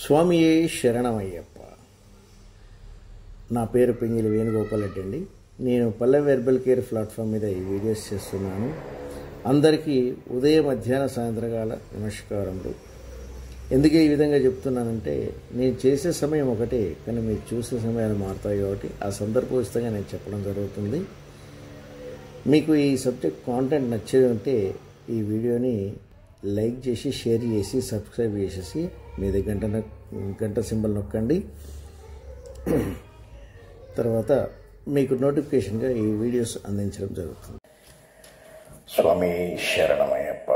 స్వామియే శరణమయ్యప్ప. నా పేరు పింగిలి వేణుగోపాల్ రెడ్డి అండి. నేను పల్లె వెర్బల్ కేర్ ప్లాట్ఫామ్ మీద ఈ వీడియోస్ చేస్తున్నాను. అందరికీ ఉదయ మధ్యాహ్న సాయంత్రకాల నమస్కారములు. ఎందుకు ఈ విధంగా చెప్తున్నానంటే, నేను చేసే సమయం ఒకటే, కానీ మీరు చూసే సమయాలు మారుతాయి కాబట్టి ఆ సందర్భోచితంగా నేను చెప్పడం జరుగుతుంది. మీకు ఈ సబ్జెక్ట్ కాంటెంట్ నచ్చేది ఉంటే ఈ వీడియోని లైక్ చేసి, షేర్ చేసి, సబ్స్క్రైబ్ చేసేసి మీ దగ్గర గంట సింబల్ నొక్కండి. తర్వాత మీకు నోటిఫికేషన్గా ఈ వీడియోస్ అందించడం జరుగుతుంది. స్వామి శరణమయ్యప్ప.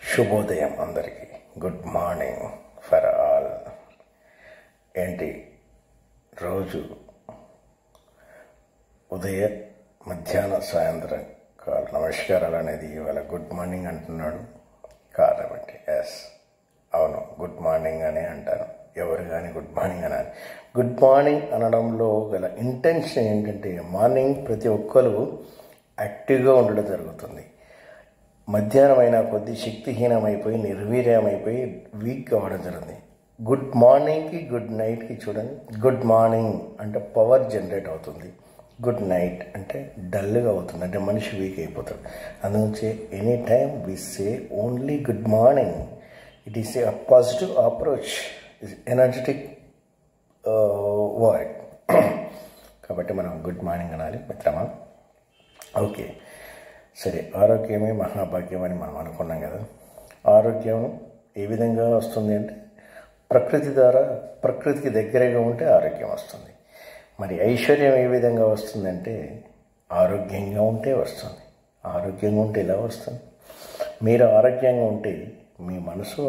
శుభోదయం అందరికీ. Good morning for all. ఏంటి రోజు ఉదయ మధ్యాహ్న సాయంత్రం కాల నమస్కారాలు అనేది ఇవాళ గుడ్ మార్నింగ్ అంటున్నాడు. కారణం ఏంటి? అవును, గుడ్ మార్నింగ్ అనే అంటాను. ఎవరు కానీ గుడ్ మార్నింగ్ అనాలి. గుడ్ మార్నింగ్ అనడంలో గల ఇంటెన్షన్ ఏంటంటే, మార్నింగ్ ప్రతి ఒక్కరు యాక్టివ్గా ఉండడం జరుగుతుంది. మధ్యాహ్నం అయినా కొద్ది శక్తిహీనమైపోయి, నిర్వీర్యమైపోయి వీక్ కావడం జరుగుతుంది. గుడ్ మార్నింగ్కి గుడ్ నైట్కి చూడండి. గుడ్ మార్నింగ్ అంటే పవర్ జనరేట్ అవుతుంది. గుడ్ నైట్ అంటే డల్గా అవుతుంది, అంటే మనిషి వీక్ అయిపోతాడు. అందుకే any time we say only good morning. It is a positive approach, energetic word. కాబట్టి మనం గుడ్ మార్నింగ్ అనాలి మిత్రమా. ఓకే, సరే. ఆరోగ్యమే మహాభాగ్యం అని మనం అనుకున్నాం కదా. ఆరోగ్యం ఏ విధంగా వస్తుంది అంటే, ప్రకృతి ద్వారా, ప్రకృతికి దగ్గరగా ఉంటే ఆరోగ్యం వస్తుంది. మరి ఐశ్వర్యం ఏ విధంగా వస్తుందంటే, ఆరోగ్యంగా ఉంటే వస్తుంది. ఆరోగ్యంగా ఉంటే ఎలా వస్తుంది? మీరు ఆరోగ్యంగా ఉంటే మీ మనసు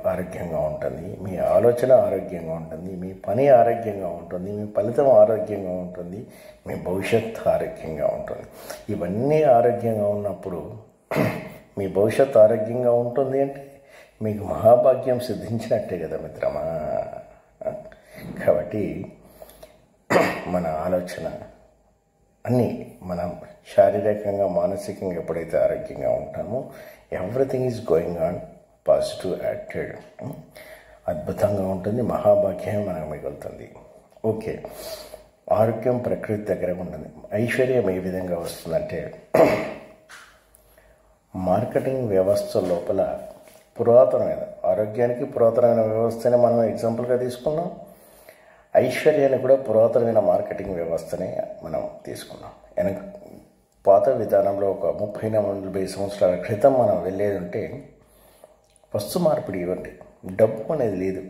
ఆరోగ్యంగా ఉంటుంది, మీ ఆలోచన ఆరోగ్యంగా ఉంటుంది, మీ పని ఆరోగ్యంగా ఉంటుంది, మీ ఫలితం ఆరోగ్యంగా ఉంటుంది, మీ భవిష్యత్తు ఆరోగ్యంగా ఉంటుంది. ఇవన్నీ ఆరోగ్యంగా ఉన్నప్పుడు మీ భవిష్యత్తు ఆరోగ్యంగా ఉంటుంది అంటే మీకు మహాభాగ్యం సిద్ధించినట్టే కదా మిత్రమా. కాబట్టి మన ఆలోచన అన్నీ, మనం శారీరకంగా మానసికంగా ఎప్పుడైతే ఆరోగ్యంగా ఉంటామో, everything is going on positive attitude. అద్భుతంగా ఉంటుంది, మహాభాగ్యం మనకు మిగులుతుంది. ఓకే, ఆరోగ్యం ప్రకృతి దగ్గర ఉంటుంది. ఐశ్వర్యం ఏ విధంగా వస్తుందంటే, మార్కెటింగ్ వ్యవస్థ లోపల పురాతనమైన, ఆరోగ్యానికి పురాతనమైన వ్యవస్థనే మనం ఎగ్జాంపుల్గా తీసుకున్నాం. ఐశ్వర్యాన్ని కూడా పురాతనమైన మార్కెటింగ్ వ్యవస్థనే మనం తీసుకున్నాం. వెనక పాత విధానంలో ఒక 30-40 సంవత్సరాల క్రితం మనం వెళ్ళేది ఉంటే, వస్తు మార్పిడి ఇవ్వండి, డబ్బు అనేది లేదు,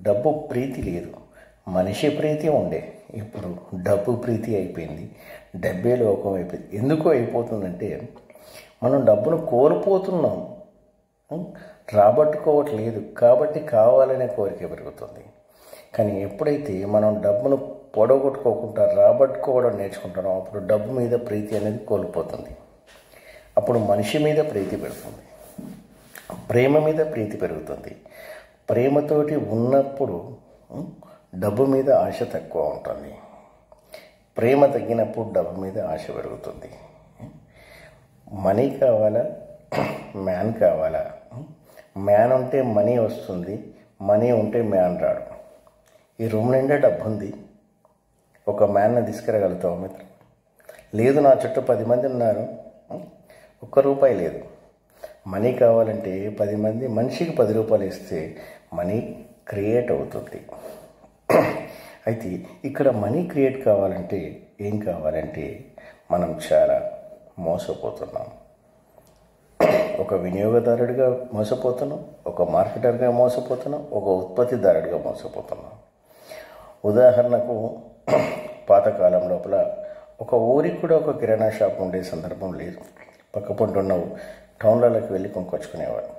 డబ్బు ప్రీతి లేదు, మనిషి ప్రీతి ఉండే. ఇప్పుడు డబ్బు ప్రీతి అయిపోయింది, డబ్బే లోకం అయిపోయింది. ఎందుకు అయిపోతుందంటే, మనం డబ్బును కోల్పోతున్నాం, రాబట్టుకోవట్లేదు. కాబట్టి కావాలనే కోరిక పెరుగుతుంది. కానీ ఎప్పుడైతే మనం డబ్బును పొడగొట్టుకోకుండా రాబట్టుకోవడం నేర్చుకుంటామో, అప్పుడు డబ్బు మీద ప్రీతి అనేది కోల్పోతుంది. అప్పుడు మనిషి మీద ప్రీతి పెడుతుంది, ప్రేమ మీద ప్రీతి పెరుగుతుంది. ప్రేమతోటి ఉన్నప్పుడు డబ్బు మీద ఆశ తక్కువ ఉంటుంది. ప్రేమ తగ్గినప్పుడు డబ్బు మీద ఆశ పెరుగుతుంది. మనీ కావాలా, మ్యాన్ కావాలా? మ్యాన్ ఉంటే మనీ వస్తుంది, మనీ ఉంటే మ్యాన్ రాడు. ఈ రూమ్ నిండా డబ్బు ఉంది, ఒక మ్యాన్ని తీసుకురాగలుగుతావు మిత్రం? లేదు, నా చుట్టూ 10 మంది ఉన్నారు, ₹1 లేదు. మనీ కావాలంటే 10 మంది మనిషికి ₹10 ఇస్తే మనీ క్రియేట్ అవుతుంది. అయితే ఇక్కడ మనీ క్రియేట్ కావాలంటే ఏం కావాలంటే, మనం చాలా మోసపోతున్నాం. ఒక వినియోగదారుడిగా మోసపోతున్నాం, ఒక మార్కెటర్గా మోసపోతున్నాం, ఒక ఉత్పత్తిదారుడిగా మోసపోతున్నాం. ఉదాహరణకు, పాతకాలం లోపల ఒక ఊరికి కూడా ఒక కిరాణా షాప్ ఉండే సందర్భం లేదు. పక్కపొంటున్న టౌన్లలోకి వెళ్ళి కొనుక్కొచ్చుకునేవాడు.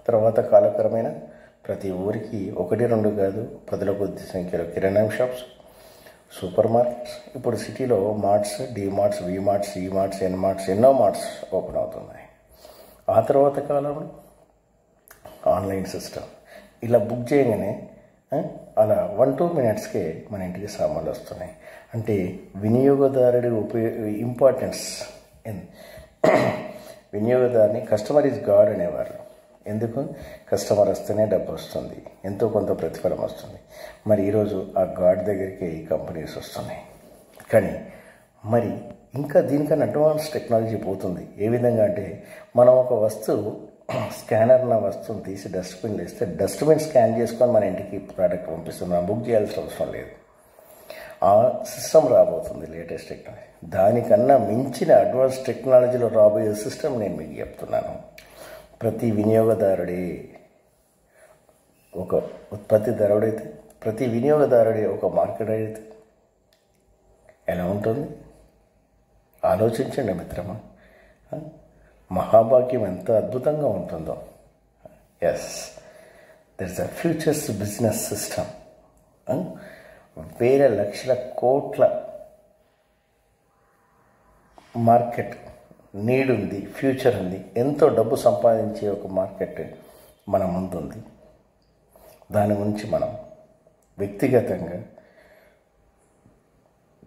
తర్వాత కాలక్రమేణా ప్రతి ఊరికి 1-2 కాదు, 10ల కొద్ది సంఖ్యలో కిరాణా షాప్స్, సూపర్ మార్కెట్స్, ఇప్పుడు సిటీలో మార్ట్స్, డీమార్ట్స్, వీమార్ట్స్, ఈమార్ట్స్, ఎన్మార్ట్స్, ఎన్నో మార్ట్స్ ఓపెన్ అవుతున్నాయి. ఆ తర్వాత కాలంలో ఆన్లైన్ సిస్టమ్, ఇలా బుక్ చేయగానే అలా 1-2 మినిట్స్కే మన ఇంటికి సామాన్లు వస్తున్నాయి. అంటే వినియోగదారుడి ఇంపార్టెన్స్, వినియోగదారుని కస్టమర్ ఈజ్ గాడ్ అనేవారు. ఎందుకు? కస్టమర్ వస్తేనే డబ్బు వస్తుంది, ఎంతో కొంత ప్రతిఫలం వస్తుంది. మరి ఈరోజు ఆ గాడ్ దగ్గరికి ఈ కంపెనీస్ వస్తున్నాయి. కానీ మరి ఇంకా దీనికన్నా అడ్వాన్స్ టెక్నాలజీ పోతుంది. ఏ విధంగా అంటే, మనం ఒక వస్తువు స్కానర్ నా వస్తువుని తీసి డస్ట్బిన్లో వేస్తే డస్ట్బిన్ స్కాన్ చేసుకొని మన ఇంటికి ప్రోడక్ట్ పంపిస్తున్నాం, బుక్ చేయాల్సిన అవసరం లేదు. ఆ సిస్టమ్ రాబోతుంది, లేటెస్ట్ టెక్నాలజీ. దానికన్నా మించిన అడ్వాన్స్ టెక్నాలజీలో రాబోయే సిస్టమ్ నేను మీకు చెప్తున్నాను. ప్రతి వినియోగదారుడే ఒక ఉత్పత్తిదారుడైతే, ప్రతి వినియోగదారుడే ఒక మార్కెట్ అయితే ఎలా ఉంటుంది? ఆలోచించండి మిత్రమా. మహాభాగ్యం ఎంత అద్భుతంగా ఉంటుందో. Yes, there is a futures business system. వేల లక్షల కోట్ల మార్కెట్ నీడ్ ఉంది, ఫ్యూచర్ ఉంది, ఎంతో డబ్బు సంపాదించే ఒక మార్కెట్ మన ముందుంది. దాని గురించి మనం వ్యక్తిగతంగా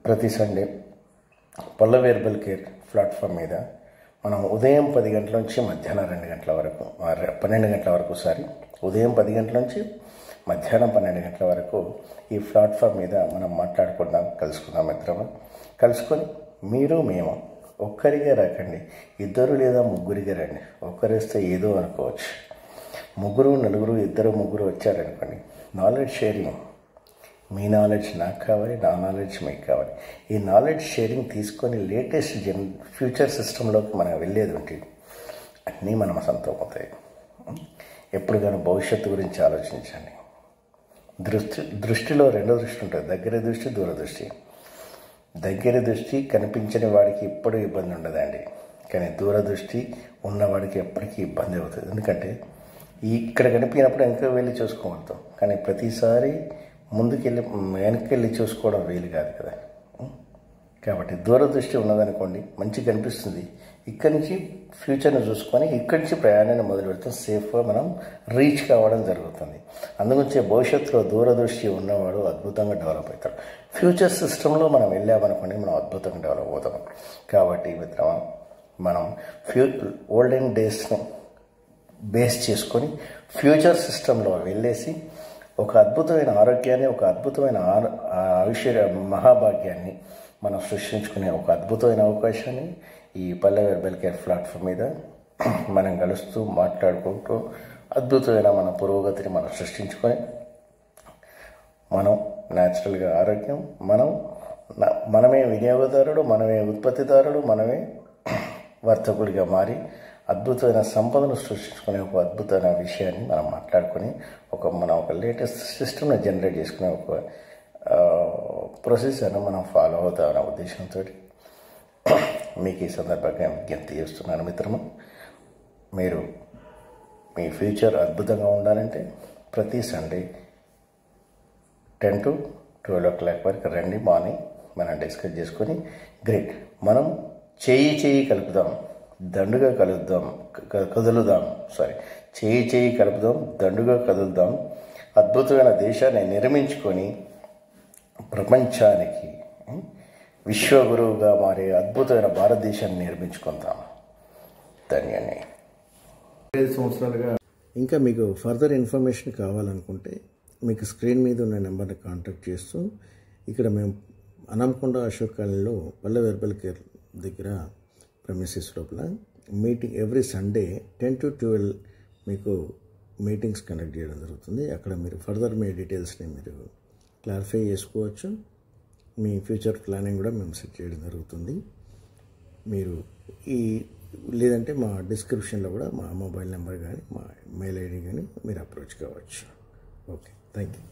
ప్రతి సండే పల్లవి హెర్బల్ కేర్ ప్లాట్ఫామ్ మీద మనం ఉదయం 10 గంటల నుంచి మధ్యాహ్నం 2 గంటల వరకు 12 గంటల వరకు ఉదయం 10 గంటల నుంచి మధ్యాహ్నం 12 గంటల వరకు ఈ ప్లాట్ఫామ్ మీద మనం మాట్లాడుకుందాం, కలుసుకుందాం మిత్రమా. కలుసుకొని మీరు మేము ఒక్కరిగా రాకండి, 2 లేదా 3 రండి. ఒక్కరేస్తే ఏదో అనుకోవచ్చు, 3, 4, 2, 3 వచ్చారనుకోండి. నాలెడ్జ్ షేరింగ్, మీ నాలెడ్జ్ నాకు కావాలి, నా నాలెడ్జ్ మీకు కావాలి. ఈ నాలెడ్జ్ షేరింగ్ తీసుకొని లేటెస్ట్ ఫ్యూచర్ సిస్టంలోకి మనం వెళ్ళేది ఉంటుంది. అన్నీ మనం సొంతం అవుతాయి. ఎప్పుడు కానీ భవిష్యత్తు గురించి ఆలోచించండి. దృష్టిలో 2 దృష్టి ఉంటుంది, దగ్గర దృష్టి, దూరదృష్టి. దగ్గర దృష్టి కనిపించని వాడికి ఎప్పుడూ ఇబ్బంది ఉండదండి, కానీ దూరదృష్టి ఉన్నవాడికి ఎప్పటికీ ఇబ్బంది అవుతుంది. ఎందుకంటే ఇక్కడ కనిపినప్పుడు వెనక వెళ్ళి చూసుకోగలుగుతాం, కానీ ప్రతిసారి ముందుకెళ్ళి వెనక్కి వెళ్ళి చూసుకోవడం వీలు కాదు కదా. కాబట్టి దూరదృష్టి ఉన్నదనుకోండి, మంచి కనిపిస్తుంది, ఇక్కడి నుంచి ఫ్యూచర్ని చూసుకొని ఇక్కడి నుంచి ప్రయాణాన్ని మొదలు పెడతాం, సేఫ్గా మనం రీచ్ కావడం జరుగుతుంది. అందుగురించే భవిష్యత్తులో దూరదృష్టి ఉన్నవాడు అద్భుతంగా డెవలప్ అవుతాడు. ఫ్యూచర్ సిస్టంలో మనం వెళ్ళామనుకోండి, మనం అద్భుతంగా డెవలప్ అవుతాం. కాబట్టి మిత్రమా, మనం ఓల్డెన్ డేస్ను బేస్ చేసుకొని ఫ్యూచర్ సిస్టంలో వెళ్ళేసి ఒక అద్భుతమైన ఆరోగ్యాన్ని, ఒక అద్భుతమైన ఐశ్వర్య మహాభాగ్యాన్ని మనం సృష్టించుకునే ఒక అద్భుతమైన అవకాశాన్ని ఈ పల్లవి హెర్బల్ కేర్ ప్లాట్ఫామ్ మీద మనం కలుస్తూ మాట్లాడుకుంటూ అద్భుతమైన మన పురోగతిని మనం సృష్టించుకొని మనం న్యాచురల్గా ఆరోగ్యం, మనమే వినియోగదారుడు, మనమే ఉత్పత్తిదారుడు, మనమే వర్తకుడిగా మారి అద్భుతమైన సంపదను సృష్టించుకునే ఒక అద్భుతమైన విషయాన్ని మనం మాట్లాడుకొని మనం ఒక లేటెస్ట్ సిస్టమ్ని జనరేట్ చేసుకునే ఒక ప్రొసెసర్ను మనం ఫాలో అవుతామన్న ఉద్దేశంతో మీకు ఈ సందర్భంగా విజ్ఞప్తి చేస్తున్నాను మిత్రమా. మీరు మీ ఫ్యూచర్ అద్భుతంగా ఉండాలంటే ప్రతి సండే 10 to 12 o'clock వరకు రండి. మార్నింగ్ మనం డిస్కస్ చేసుకొని గ్రేట్ మనం చేయి కలుపుదాం, దండుగా కదులుదాం. చేయి కలుపుదాం, దండుగా కదులుదాం. అద్భుతమైన దేశాన్ని నిర్మించుకొని ప్రపంచానికి విశ్వగురువుగా మారే అద్భుతమైన భారతదేశాన్ని నిర్మించుకుందాం. ధన్యవాదాలు. 5 సంవత్సరాలుగా ఇంకా మీకు ఫర్దర్ ఇన్ఫర్మేషన్ కావాలనుకుంటే మీకు స్క్రీన్ మీద ఉన్న నెంబర్ని కాంటాక్ట్ చేస్తూ, ఇక్కడ మేము అనంకొండ అశోక్ కాలనీలో పల్లవి హెర్బల్ కేర్ దగ్గర ప్రెమిసెస్ లోపల మీటింగ్ ఎవ్రీ సండే 10 to 12 మీకు మీటింగ్స్ కండక్ట్ చేయడం జరుగుతుంది. అక్కడ మీరు ఫర్దర్ మీ డీటెయిల్స్ని మీరు క్లారిఫై చేసుకోవచ్చు. మీ ఫ్యూచర్ ప్లానింగ్ కూడా మేము సెట్ చేయడం జరుగుతుంది. మీరు లేదంటే మా డిస్క్రిప్షన్లో కూడా మా మొబైల్ నెంబర్ కానీ మా మెయిల్ ఐడి కానీ మీరు అప్రోచ్ కావచ్చు. Okay, thank you.